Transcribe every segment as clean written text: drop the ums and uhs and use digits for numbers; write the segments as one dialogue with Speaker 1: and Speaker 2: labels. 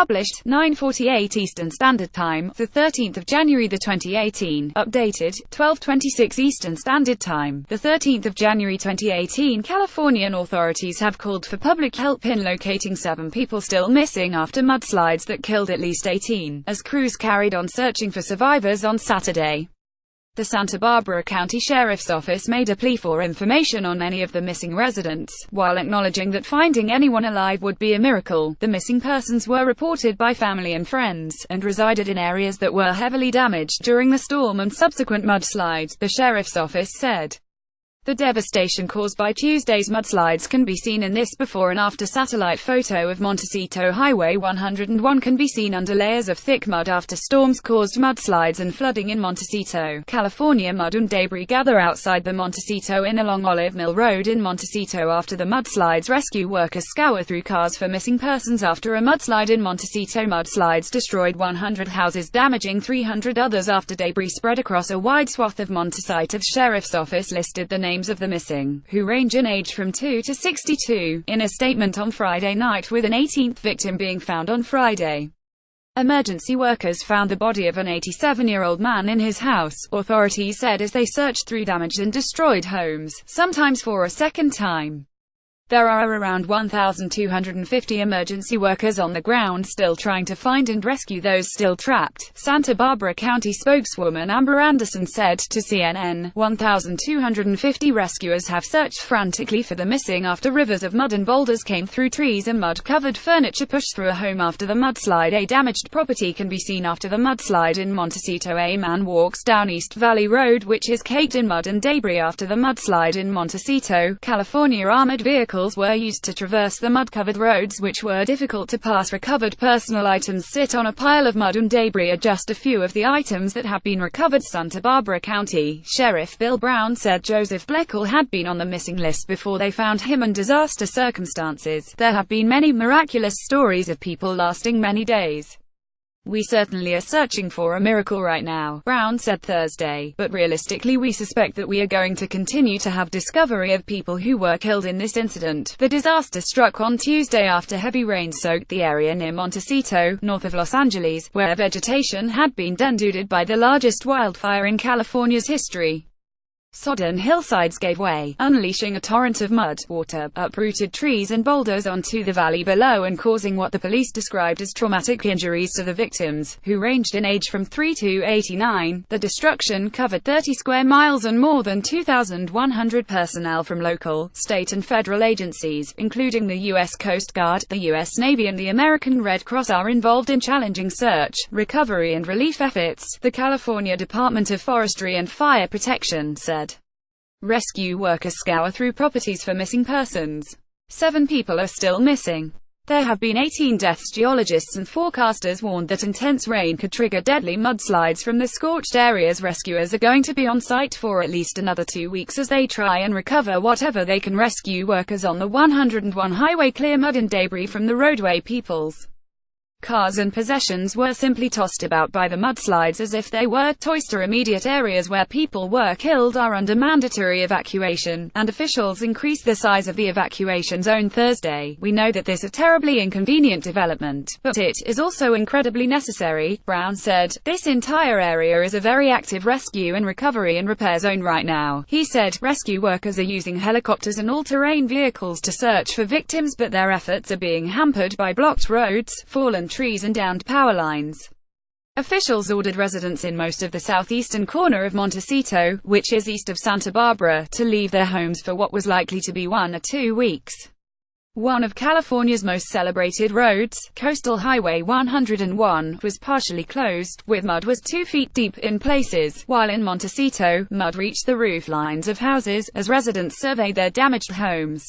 Speaker 1: Published, 9:48 Eastern Standard Time, the 13th of January 2018. Updated, 12:26 Eastern Standard Time, the 13th of January 2018. Californian authorities have called for public help in locating 7 people still missing after mudslides that killed at least 18, as crews carried on searching for survivors on Saturday. The Santa Barbara County Sheriff's Office made a plea for information on any of the missing residents, while acknowledging that finding anyone alive would be a miracle. The missing persons were reported by family and friends, and resided in areas that were heavily damaged during the storm and subsequent mudslides, the Sheriff's Office said. The devastation caused by Tuesday's mudslides can be seen in this before and after satellite photo of Montecito Highway 101 can be seen under layers of thick mud after storms caused mudslides and flooding in Montecito, California. Mud and debris gather outside the Montecito Inn along Olive Mill Road in Montecito after the mudslides. Rescue workers scour through cars for missing persons after a mudslide in Montecito. Mudslides destroyed 100 houses, damaging 300 others after debris spread across a wide swath of Montecito. The Sheriff's Office listed the names of the missing, who range in age from 2 to 62, in a statement on Friday night, with an 18th victim being found on Friday. Emergency workers found the body of an 87-year-old man in his house, authorities said as they searched through damaged and destroyed homes, sometimes for a second time. There are around 1,250 emergency workers on the ground still trying to find and rescue those still trapped, Santa Barbara County spokeswoman Amber Anderson said to CNN. 1,250 rescuers have searched frantically for the missing after rivers of mud and boulders came through trees and mud-covered furniture pushed through a home after the mudslide. A damaged property can be seen after the mudslide in Montecito. A man walks down East Valley Road, which is caked in mud and debris after the mudslide in Montecito, California. Armored vehicles were used to traverse the mud-covered roads, which were difficult to pass. Recovered personal items sit on a pile of mud and debris are just a few of the items that have been recovered. Santa Barbara County Sheriff Bill Brown said Joseph Bleckel had been on the missing list before they found him in disaster circumstances. There have been many miraculous stories of people lasting many days. We certainly are searching for a miracle right now, Brown said Thursday, but realistically we suspect that we are going to continue to have discovery of people who were killed in this incident. The disaster struck on Tuesday after heavy rain soaked the area near Montecito, north of Los Angeles, where vegetation had been denuded by the largest wildfire in California's history. Sodden hillsides gave way, unleashing a torrent of mud, water, uprooted trees and boulders onto the valley below and causing what the police described as traumatic injuries to the victims, who ranged in age from 3 to 89. The destruction covered 30 square miles and more than 2,100 personnel from local, state and federal agencies, including the U.S. Coast Guard, the U.S. Navy and the American Red Cross are involved in challenging search, recovery and relief efforts, the California Department of Forestry and Fire Protection said. Rescue workers scour through properties for missing persons. 7 people are still missing. There have been 18 deaths. Geologists and forecasters warned that intense rain could trigger deadly mudslides from the scorched areas. Rescuers are going to be on site for at least another 2 weeks as they try and recover whatever they can. Rescue workers on the 101 highway clear mud and debris from the roadway. People's cars and possessions were simply tossed about by the mudslides as if they were toys. Immediate areas where people were killed are under mandatory evacuation, and officials increased the size of the evacuation zone Thursday. We know that this is a terribly inconvenient development, but it is also incredibly necessary, Brown said. This entire area is a very active rescue and recovery and repair zone right now, he said. Rescue workers are using helicopters and all-terrain vehicles to search for victims, but their efforts are being hampered by blocked roads, fallen trees and downed power lines. Officials ordered residents in most of the southeastern corner of Montecito, which is east of Santa Barbara, to leave their homes for what was likely to be 1 or 2 weeks. One of California's most celebrated roads, Coastal Highway 101, was partially closed, with mud was 2 feet deep in places, while in Montecito, mud reached the roof lines of houses, as residents surveyed their damaged homes.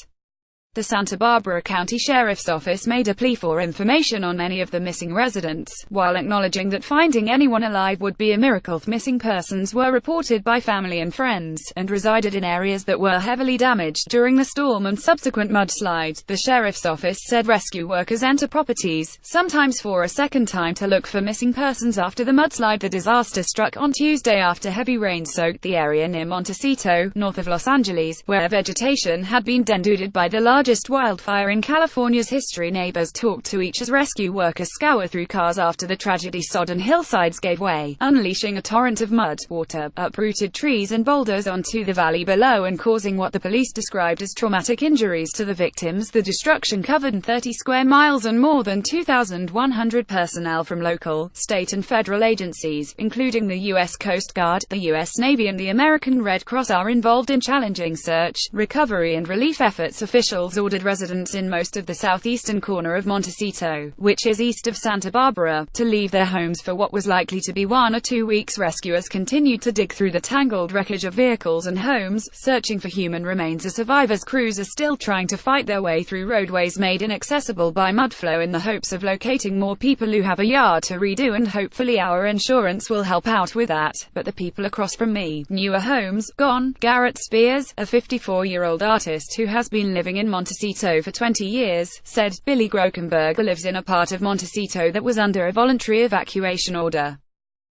Speaker 1: The Santa Barbara County Sheriff's Office made a plea for information on any of the missing residents, while acknowledging that finding anyone alive would be a miracle. Missing persons were reported by family and friends, and resided in areas that were heavily damaged during the storm and subsequent mudslide. The Sheriff's Office said rescue workers enter properties, sometimes for a second time, to look for missing persons after the mudslide. The disaster struck on Tuesday after heavy rain soaked the area near Montecito, north of Los Angeles, where vegetation had been denuded by the large largest wildfire in California's history. Neighbors talked to each as rescue workers scour through cars after the tragedy-sodden hillsides gave way, unleashing a torrent of mud, water, uprooted trees and boulders onto the valley below and causing what the police described as traumatic injuries to the victims. The destruction covered 30 square miles, and more than 2,100 personnel from local, state and federal agencies, including the U.S. Coast Guard, the U.S. Navy and the American Red Cross, are involved in challenging search, recovery and relief efforts. Officials ordered residents in most of the southeastern corner of Montecito, which is east of Santa Barbara, to leave their homes for what was likely to be 1 or 2 weeks. Rescuers continued to dig through the tangled wreckage of vehicles and homes, searching for human remains as survivors. Crews are still trying to fight their way through roadways made inaccessible by mudflow in the hopes of locating more people who have a yard to redo, and hopefully our insurance will help out with that. But the people across from me, newer homes, gone. Garrett Spears, a 54-year-old artist who has been living in Montecito for 20 years, said. Billy Grokenberger lives in a part of Montecito that was under a voluntary evacuation order.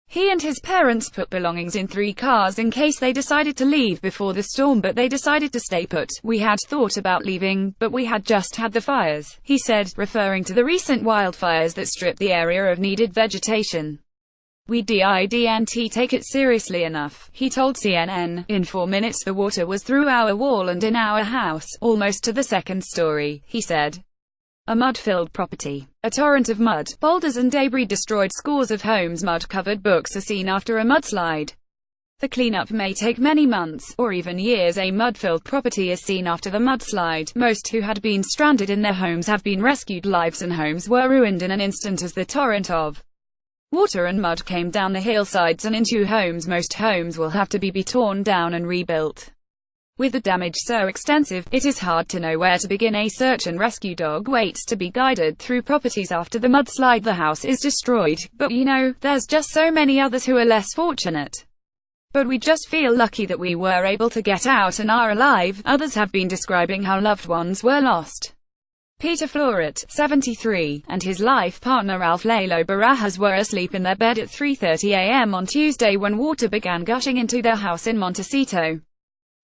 Speaker 1: He and his parents put belongings in 3 cars in case they decided to leave before the storm, but they decided to stay put. We had thought about leaving, but we had just had the fires, he said, referring to the recent wildfires that stripped the area of needed vegetation. We didn't take it seriously enough, he told CNN. In 4 minutes the water was through our wall and in our house, almost to the 2nd story, he said. A mud-filled property. A torrent of mud, boulders and debris destroyed scores of homes. Mud-covered books are seen after a mudslide. The cleanup may take many months, or even years. A mud-filled property is seen after the mudslide. Most who had been stranded in their homes have been rescued. Lives and homes were ruined in an instant as the torrent of water and mud came down the hillsides and into homes. Most homes will have to be torn down and rebuilt. With the damage so extensive, it is hard to know where to begin. A search and rescue dog waits to be guided through properties after the mudslide. The house is destroyed, but you know, there's just so many others who are less fortunate. But we just feel lucky that we were able to get out and are alive. Others have been describing how loved ones were lost. Peter Floret, 73, and his life partner Ralph Lalo Barajas were asleep in their bed at 3:30 a.m. on Tuesday when water began gushing into their house in Montecito.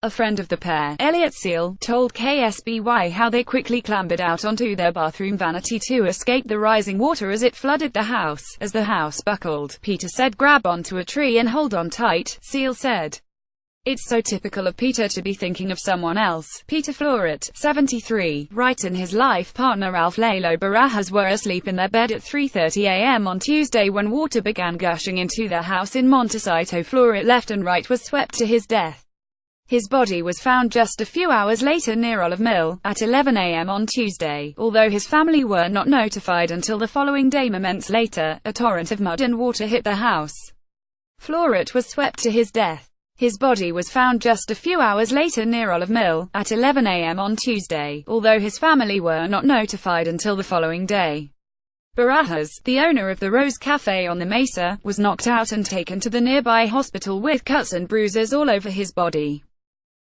Speaker 1: A friend of the pair, Elliot Seal, told KSBY how they quickly clambered out onto their bathroom vanity to escape the rising water as it flooded the house. As the house buckled, Peter said, "Grab onto a tree and hold on tight," Seal said. It's so typical of Peter to be thinking of someone else. Peter Floret, 73, writes in his life partner Ralph Lalo Barajas were asleep in their bed at 3:30 a.m. on Tuesday when water began gushing into their house in Montecito. Floret left and right was swept to his death. His body was found just a few hours later near Olive Mill, at 11 a.m. on Tuesday, although his family were not notified until the following day. Moments later, a torrent of mud and water hit the house. Floret was swept to his death. His body was found just a few hours later near Olive Mill, at 11 a.m. on Tuesday, although his family were not notified until the following day. Barajas, the owner of the Rose Cafe on the Mesa, was knocked out and taken to the nearby hospital with cuts and bruises all over his body.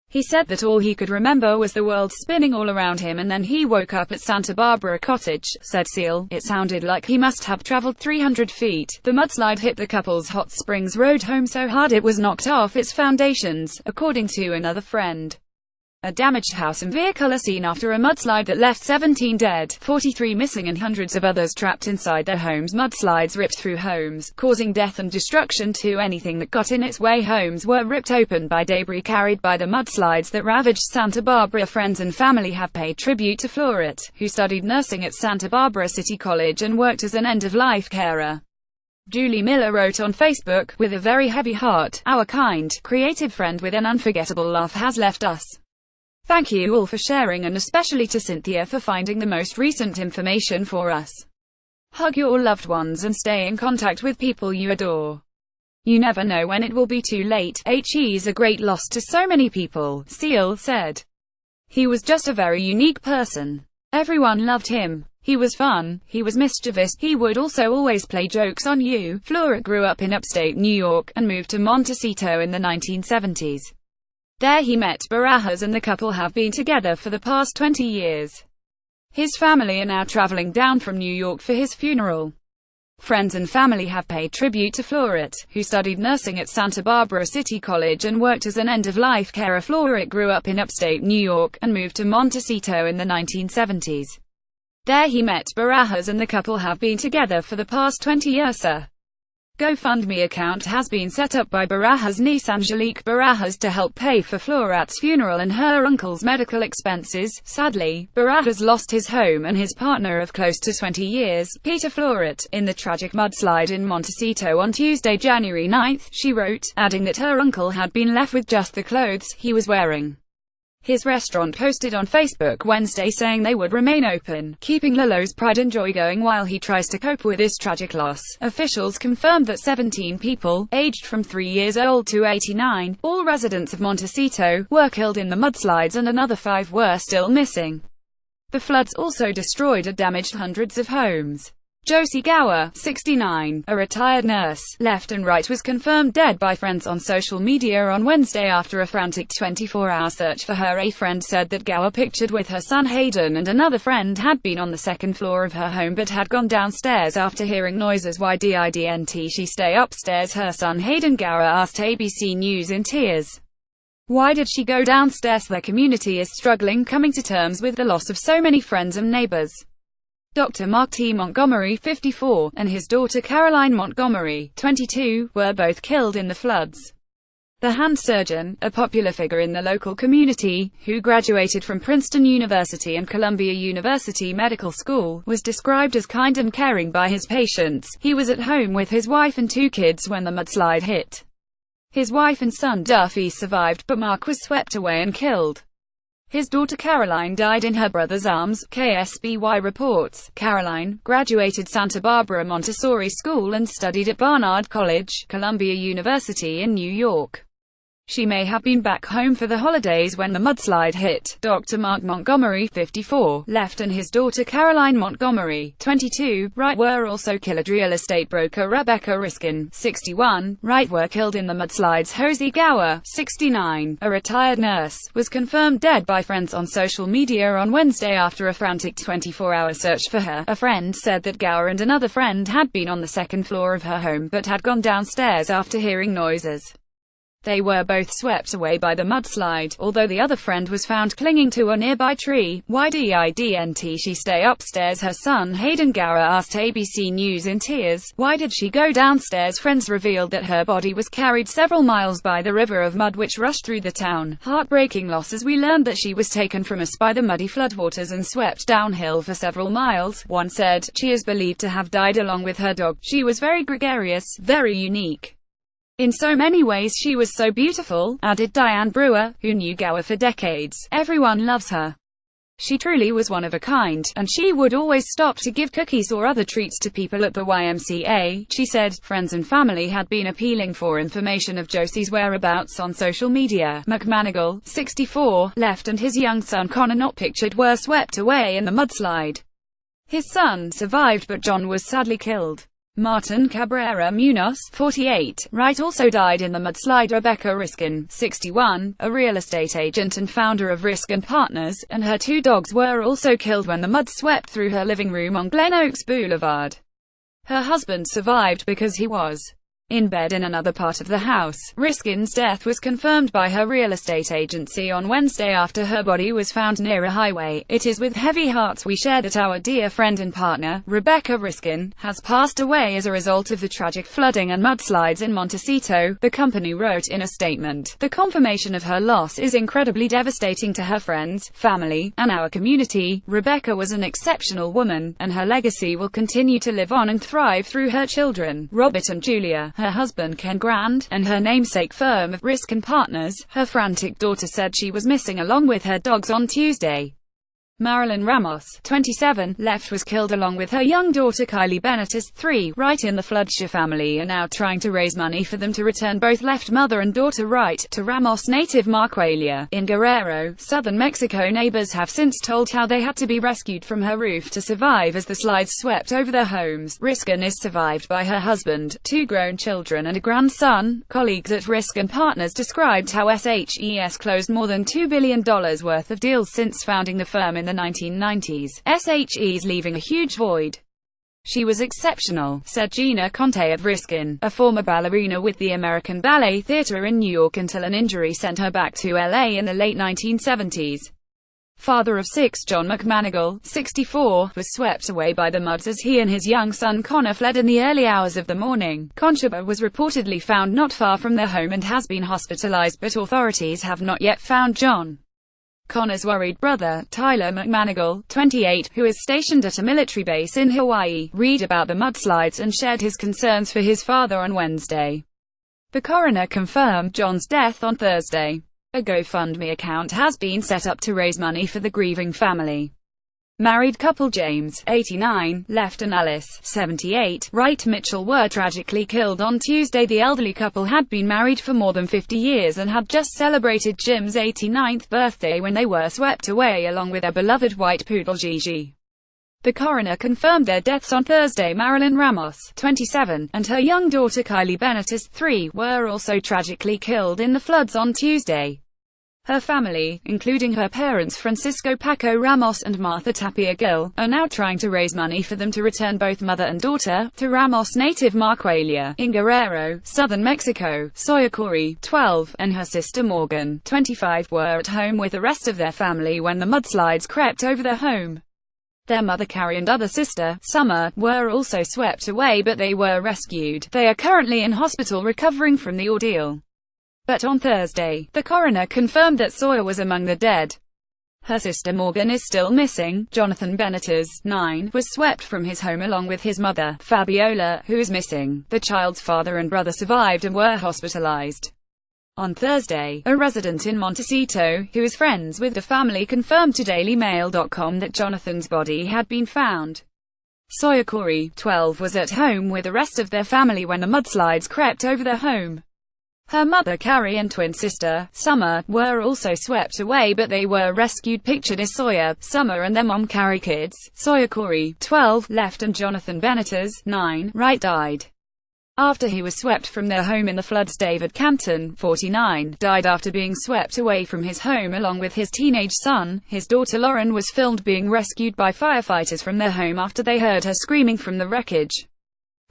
Speaker 1: He said that all he could remember was the world spinning all around him, and then he woke up at Santa Barbara Cottage, said Seal. It sounded like he must have traveled 300 feet. The mudslide hit the couple's Hot Springs Road home so hard it was knocked off its foundations, according to another friend. A damaged house and vehicle are seen after a mudslide that left 17 dead, 43 missing and hundreds of others trapped inside their homes. Mudslides ripped through homes, causing death and destruction to anything that got in its way. Homes were ripped open by debris carried by the mudslides that ravaged Santa Barbara. Friends and family have paid tribute to Floret, who studied nursing at Santa Barbara City College and worked as an end-of-life carer. Julie Miller wrote on Facebook, "With a very heavy heart, our kind, creative friend with an unforgettable laugh has left us. Thank you all for sharing, and especially to Cynthia for finding the most recent information for us. Hug your loved ones and stay in contact with people you adore. You never know when it will be too late. He's a great loss to so many people," Seal said. "He was just a very unique person. Everyone loved him. He was fun, he was mischievous, he would also always play jokes on you." Floret grew up in upstate New York, and moved to Montecito in the 1970s. There he met Barajas, and the couple have been together for the past 20 years. His family are now traveling down from New York for his funeral. Friends and family have paid tribute to Florit, who studied nursing at Santa Barbara City College and worked as an end-of-life carer. Florit grew up in upstate New York, and moved to Montecito in the 1970s. There he met Barajas, and the couple have been together for the past 20 years. A GoFundMe account has been set up by Barajas' niece Angelique Barajas to help pay for Florit's funeral and her uncle's medical expenses. Sadly, Barajas lost his home and his partner of close to 20 years, Peter Florit, in the tragic mudslide in Montecito on Tuesday, January 9, she wrote, adding that her uncle had been left with just the clothes he was wearing. His restaurant posted on Facebook Wednesday saying they would remain open, keeping Lolo's pride and joy going while he tries to cope with this tragic loss. Officials confirmed that 17 people, aged from 3 years old to 89, all residents of Montecito, were killed in the mudslides and another 5 were still missing. The floods also destroyed or damaged hundreds of homes. Josie Gower, 69, a retired nurse, left and right, was confirmed dead by friends on social media on Wednesday after a frantic 24-hour search for her. A friend said that Gower, pictured with her son Hayden and another friend, had been on the second floor of her home but had gone downstairs after hearing noises. Why didn't she stay upstairs? Her son Hayden, Gower asked ABC News in tears. Why did she go downstairs? Their community is struggling coming to terms with the loss of so many friends and neighbors. Dr. Mark T. Montgomery, 54, and his daughter Caroline Montgomery, 22, were both killed in the floods. The hand surgeon, a popular figure in the local community, who graduated from Princeton University and Columbia University Medical School, was described as kind and caring by his patients. He was at home with his wife and 2 kids when the mudslide hit. His wife and son Duffy survived, but Mark was swept away and killed. His daughter Caroline died in her brother's arms, KSBY reports. Caroline graduated Santa Barbara Montessori School and studied at Barnard College, Columbia University in New York. She may have been back home for the holidays when the mudslide hit. Dr. Mark Montgomery, 54, left, and his daughter Caroline Montgomery, 22, right, were also killed. Real estate broker Rebecca Riskin, 61, right, were killed in the mudslides. Josie Gower, 69, a retired nurse, was confirmed dead by friends on social media on Wednesday after a frantic 24-hour search for her. A friend said that Gower and another friend had been on the second floor of her home but had gone downstairs after hearing noises. They were both swept away by the mudslide, although the other friend was found clinging to a nearby tree. Why didn't she stay upstairs? Her son Hayden, Gower asked ABC News in tears. Why did she go downstairs? Friends revealed that her body was carried several miles by the river of mud which rushed through the town. Heartbreaking loss as we learned that she was taken from us by the muddy floodwaters and swept downhill for several miles, one said. She is believed to have died along with her dog. She was very gregarious, very unique. In so many ways she was so beautiful, added Diane Brewer, who knew Gower for decades. Everyone loves her. She truly was one of a kind, and she would always stop to give cookies or other treats to people at the YMCA, she said. Friends and family had been appealing for information of Josie's whereabouts on social media. McManigal, 64, left, and his young son Connor, not pictured, were swept away in the mudslide. His son survived, but John was sadly killed. Martin Cabrera Munoz, 48, right, also died in the mudslide. Rebecca Riskin, 61, a real estate agent and founder of Riskin Partners, and her 2 dogs were also killed when the mud swept through her living room on Glen Oaks Boulevard. Her husband survived because he was in bed in another part of the house. Riskin's death was confirmed by her real estate agency on Wednesday after her body was found near a highway. It is with heavy hearts we share that our dear friend and partner, Rebecca Riskin, has passed away as a result of the tragic flooding and mudslides in Montecito, the company wrote in a statement. The confirmation of her loss is incredibly devastating to her friends, family, and our community. Rebecca was an exceptional woman, and her legacy will continue to live on and thrive through her children, Robert and Julia, her husband Ken Grand, and her namesake firm of Riskin Partners. Her frantic daughter said she was missing along with her dogs on Tuesday. Marilyn Ramos, 27, left, was killed along with her young daughter Kylie Bennett as 3, right, in the floods. Her family are now trying to raise money for them to return both left mother and daughter right to Ramos native Marquelia in Guerrero, southern Mexico. Neighbors have since told how they had to be rescued from her roof to survive as the slides swept over their homes. Riskin is survived by her husband, 2 grown children and a grandson. Colleagues at Riskin Partners described how SHES closed more than $2 billion worth of deals since founding the firm in the 1990s. SHE's leaving a huge void. "She was exceptional," said Gina Conte of Riskin, a former ballerina with the American Ballet Theatre in New York until an injury sent her back to LA in the late 1970s. Father of 6 John McManigal, 64, was swept away by the muds as he and his young son Connor fled in the early hours of the morning. Conchaba was reportedly found not far from their home and has been hospitalized, but authorities have not yet found John. Connor's worried brother, Tyler McManigal, 28, who is stationed at a military base in Hawaii, read about the mudslides and shared his concerns for his father on Wednesday. The coroner confirmed John's death on Thursday. A GoFundMe account has been set up to raise money for the grieving family. Married couple James, 89, left and Alice, 78, Wright Mitchell were tragically killed on Tuesday. The elderly couple had been married for more than 50 years and had just celebrated Jim's 89th birthday when they were swept away along with their beloved white poodle Gigi. The coroner confirmed their deaths on Thursday. Marilyn Ramos, 27, and her young daughter Kylie Benitez, 3, were also tragically killed in the floods on Tuesday. Her family, including her parents Francisco Paco Ramos and Martha Tapia Gill, are now trying to raise money for them to return both mother and daughter to Ramos native Marcuelia, in Guerrero, southern Mexico. Sawyer Corey, 12, and her sister Morgan, 25, were at home with the rest of their family when the mudslides crept over their home. Their mother Carrie and other sister, Summer, were also swept away, but they were rescued. They are currently in hospital recovering from the ordeal. But on Thursday, the coroner confirmed that Sawyer was among the dead. Her sister Morgan is still missing. Jonathan Benitez, 9, was swept from his home along with his mother, Fabiola, who is missing. The child's father and brother survived and were hospitalized. On Thursday, a resident in Montecito, who is friends with the family, confirmed to DailyMail.com that Jonathan's body had been found. Sawyer Corey, 12, was at home with the rest of their family when the mudslides crept over their home. Her mother Carrie and twin sister, Summer, were also swept away, but they were rescued. Pictured is Sawyer, Summer and their mom Carrie. Kids, Sawyer Corey, 12, left and Jonathan Benitez, 9, Wright died after he was swept from their home in the floods. David Canton, 49, died after being swept away from his home along with his teenage son. His daughter Lauren was filmed being rescued by firefighters from their home after they heard her screaming from the wreckage.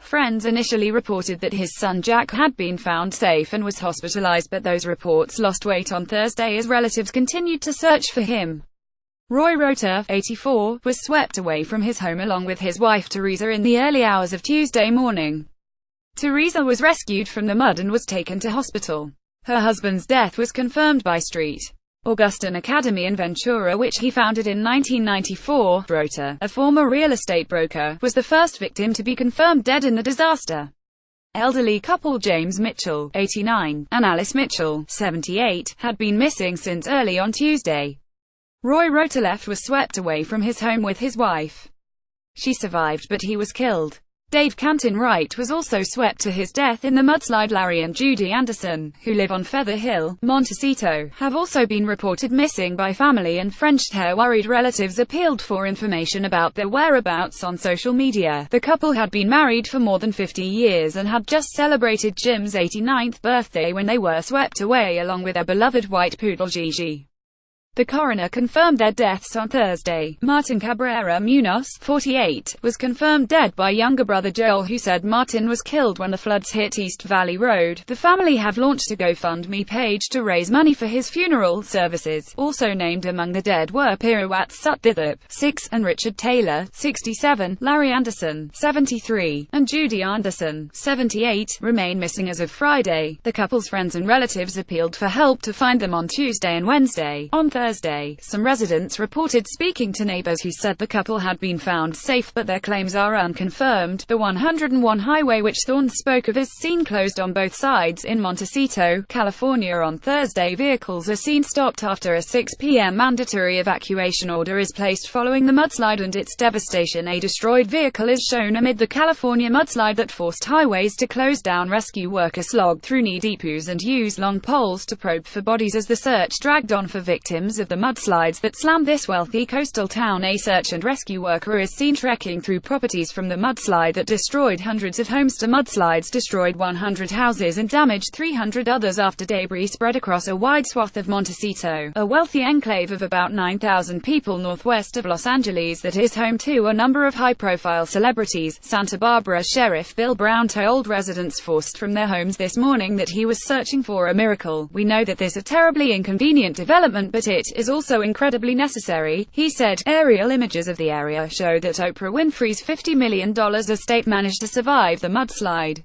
Speaker 1: Friends initially reported that his son Jack had been found safe and was hospitalized, but those reports lost weight on Thursday as relatives continued to search for him. Roy Rota, 84, was swept away from his home along with his wife Teresa in the early hours of Tuesday morning. Teresa was rescued from the mud and was taken to hospital. Her husband's death was confirmed by St. Augustine Academy in Ventura, which he founded in 1994. Rota, a former real estate broker, was the first victim to be confirmed dead in the disaster. Elderly couple James Mitchell, 89, and Alice Mitchell, 78, had been missing since early on Tuesday. Roy Rota left was swept away from his home with his wife. She survived, but he was killed. Dave Canton Wright was also swept to his death in the mudslide. Larry and Judy Anderson, who live on Feather Hill, Montecito, have also been reported missing by family and friends. Their worried relatives appealed for information about their whereabouts on social media. The couple had been married for more than 50 years and had just celebrated Jim's 89th birthday when they were swept away along with their beloved white poodle Gigi. The coroner confirmed their deaths on Thursday. Martin Cabrera Munoz, 48, was confirmed dead by younger brother Joel, who said Martin was killed when the floods hit East Valley Road. The family have launched a GoFundMe page to raise money for his funeral services. Also named among the dead were Piruat Sutdithip, 6, and Richard Taylor, 67, Larry Anderson, 73, and Judy Anderson, 78, remain missing as of Friday. The couple's friends and relatives appealed for help to find them on Tuesday and Wednesday. On Thursday, some residents reported speaking to neighbors who said the couple had been found safe, but their claims are unconfirmed. The 101 highway, which Thorne spoke of, is seen closed on both sides in Montecito, California on Thursday. Vehicles are seen stopped after a 6 p.m. mandatory evacuation order is placed following the mudslide and its devastation. A destroyed vehicle is shown amid the California mudslide that forced highways to close down. Rescue workers slogged through knee-deep ooze and used long poles to probe for bodies as the search dragged on for victims. victims of the mudslides that slammed this wealthy coastal town. A search and rescue worker is seen trekking through properties from the mudslide that destroyed hundreds of homes. The mudslides destroyed 100 houses and damaged 300 others after debris spread across a wide swath of Montecito, a wealthy enclave of about 9,000 people northwest of Los Angeles that is home to a number of high-profile celebrities. Santa Barbara Sheriff Bill Brown told residents forced from their homes this morning that he was searching for a miracle. "We know that this is a terribly inconvenient development, but it is also incredibly necessary," he said. Aerial images of the area show that Oprah Winfrey's $50 million estate managed to survive the mudslide.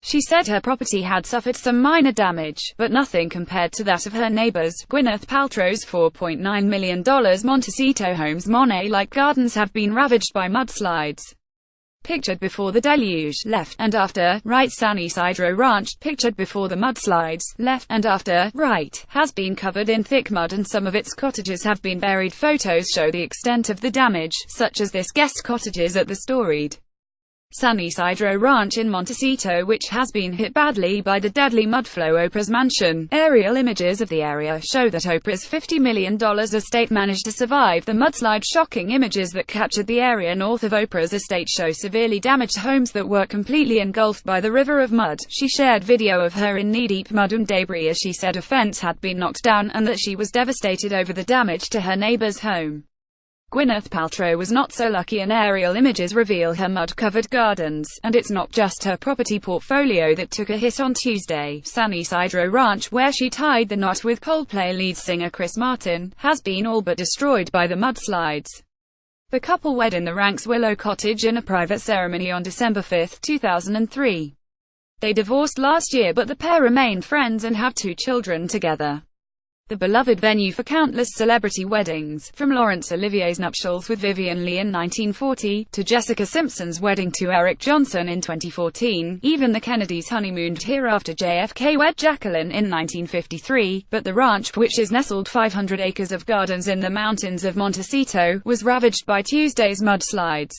Speaker 1: She said her property had suffered some minor damage, but nothing compared to that of her neighbors. Gwyneth Paltrow's $4.9 million Montecito home's Monet-like gardens have been ravaged by mudslides. Pictured before the deluge, left and after, right. San Isidro Ranch, pictured before the mudslides, left and after, right, has been covered in thick mud and some of its cottages have been buried. Photos show the extent of the damage, such as this guest cottages at the storied San Isidro Ranch in Montecito, which has been hit badly by the deadly mudflow. Oprah's mansion. Aerial images of the area show that Oprah's $50 million estate managed to survive the mudslide. Shocking images that captured the area north of Oprah's estate show severely damaged homes that were completely engulfed by the river of mud. She shared video of her in knee-deep mud and debris as she said a fence had been knocked down and that she was devastated over the damage to her neighbor's home. Gwyneth Paltrow was not so lucky, and aerial images reveal her mud-covered gardens. And it's not just her property portfolio that took a hit on Tuesday. San Isidro Ranch, where she tied the knot with Coldplay lead singer Chris Martin, has been all but destroyed by the mudslides. The couple wed in the Ranks Willow Cottage in a private ceremony on December 5, 2003. They divorced last year, but the pair remain friends and have 2 children together. The beloved venue for countless celebrity weddings, from Laurence Olivier's nuptials with Vivian Leigh in 1940, to Jessica Simpson's wedding to Eric Johnson in 2014, even the Kennedys honeymooned here after JFK wed Jacqueline in 1953, but the ranch, which is nestled 500 acres of gardens in the mountains of Montecito, was ravaged by Tuesday's mudslides.